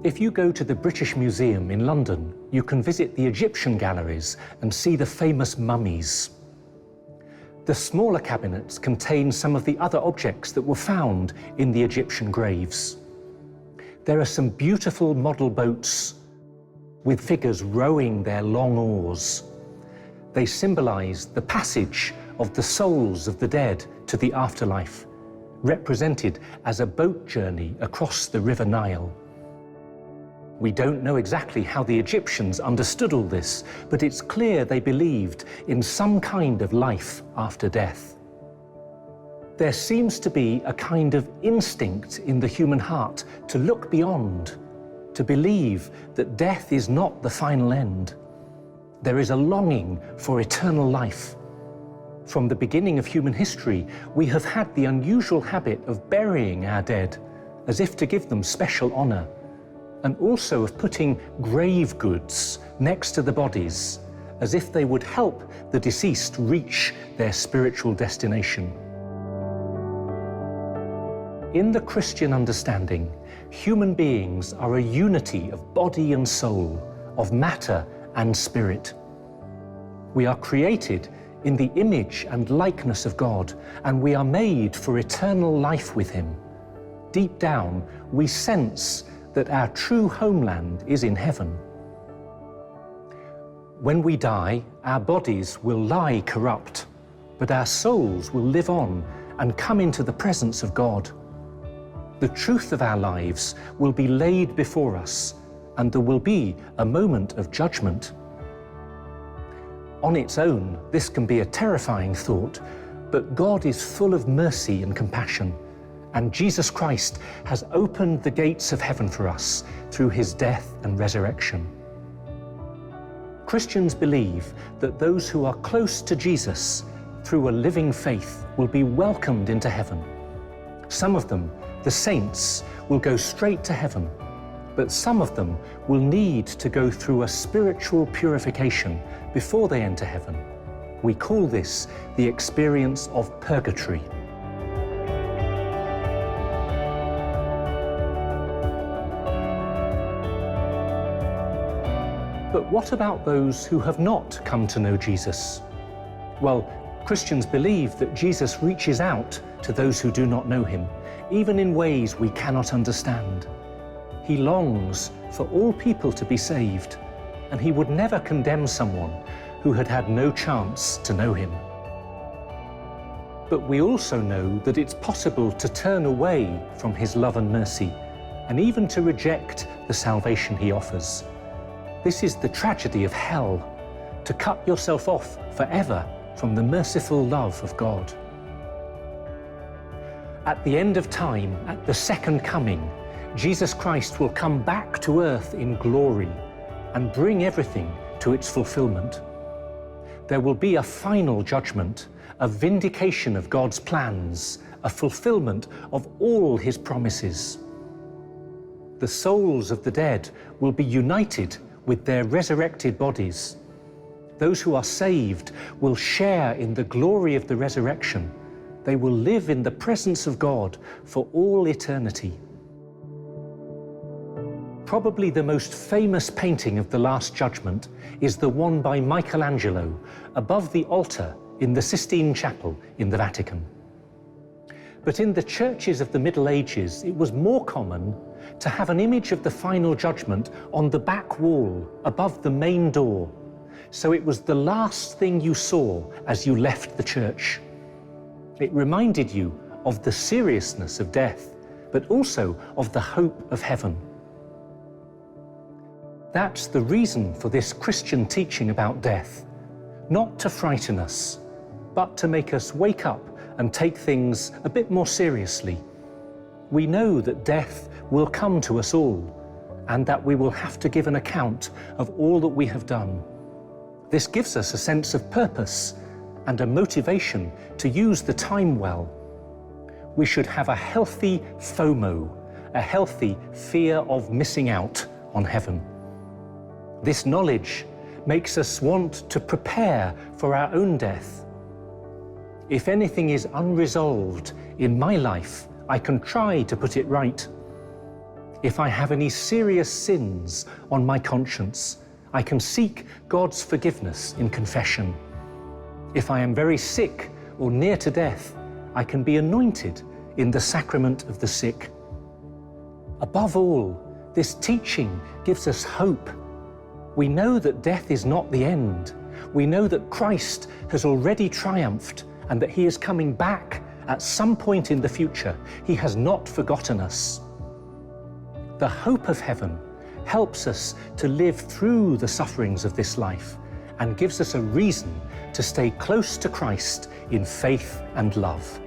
If you go to the British Museum in London, you can visit the Egyptian galleries and see the famous mummies. The smaller cabinets contain some of the other objects that were found in the Egyptian graves. There are some beautiful model boats with figures rowing their long oars. They symbolize the passage of the souls of the dead to the afterlife, represented as a boat journey across the River Nile. We don't know exactly how the Egyptians understood all this, but it's clear they believed in some kind of life after death. There seems to be a kind of instinct in the human heart to look beyond, to believe that death is not the final end. There is a longing for eternal life. From the beginning of human history, we have had the unusual habit of burying our dead, as if to give them special honor, and also of putting grave goods next to the bodies, as if they would help the deceased reach their spiritual destination. In the Christian understanding, human beings are a unity of body and soul, of matter and spirit. We are created in the image and likeness of God, and we are made for eternal life with Him. Deep down, we sense that our true homeland is in heaven. When we die, our bodies will lie corrupt, but our souls will live on and come into the presence of God. The truth of our lives will be laid before us, and there will be a moment of judgment. On its own, this can be a terrifying thought, but God is full of mercy and compassion, and Jesus Christ has opened the gates of heaven for us through His death and resurrection. Christians believe that those who are close to Jesus through a living faith will be welcomed into heaven. Some of them, the saints, will go straight to heaven, but some of them will need to go through a spiritual purification before they enter heaven. We call this the experience of purgatory. But what about those who have not come to know Jesus? Well, Christians believe that Jesus reaches out to those who do not know Him, even in ways we cannot understand. He longs for all people to be saved, and He would never condemn someone who had had no chance to know Him. But we also know that it's possible to turn away from His love and mercy, and even to reject the salvation He offers. This is the tragedy of hell, to cut yourself off forever from the merciful love of God. At the end of time, at the second coming, Jesus Christ will come back to earth in glory and bring everything to its fulfillment. There will be a final judgment, a vindication of God's plans, a fulfillment of all His promises. The souls of the dead will be united with their resurrected bodies. Those who are saved will share in the glory of the resurrection. They will live in the presence of God for all eternity. Probably the most famous painting of the Last Judgment is the one by Michelangelo above the altar in the Sistine Chapel in the Vatican. But in the churches of the Middle Ages, it was more common to have an image of the final judgment on the back wall above the main door. So it was the last thing you saw as you left the church. It reminded you of the seriousness of death, but also of the hope of heaven. That's the reason for this Christian teaching about death, not to frighten us, but to make us wake up and take things a bit more seriously. We know that death will come to us all, and that we will have to give an account of all that we have done. This gives us a sense of purpose and a motivation to use the time well. We should have a healthy FOMO, a healthy fear of missing out on heaven. This knowledge makes us want to prepare for our own death. If anything is unresolved in my life, I can try to put it right. If I have any serious sins on my conscience, I can seek God's forgiveness in confession. If I am very sick or near to death, I can be anointed in the sacrament of the sick. Above all, this teaching gives us hope. We know that death is not the end. We know that Christ has already triumphed and that he is coming back at some point in the future. He has not forgotten us. The hope of heaven helps us to live through the sufferings of this life and gives us a reason to stay close to Christ in faith and love.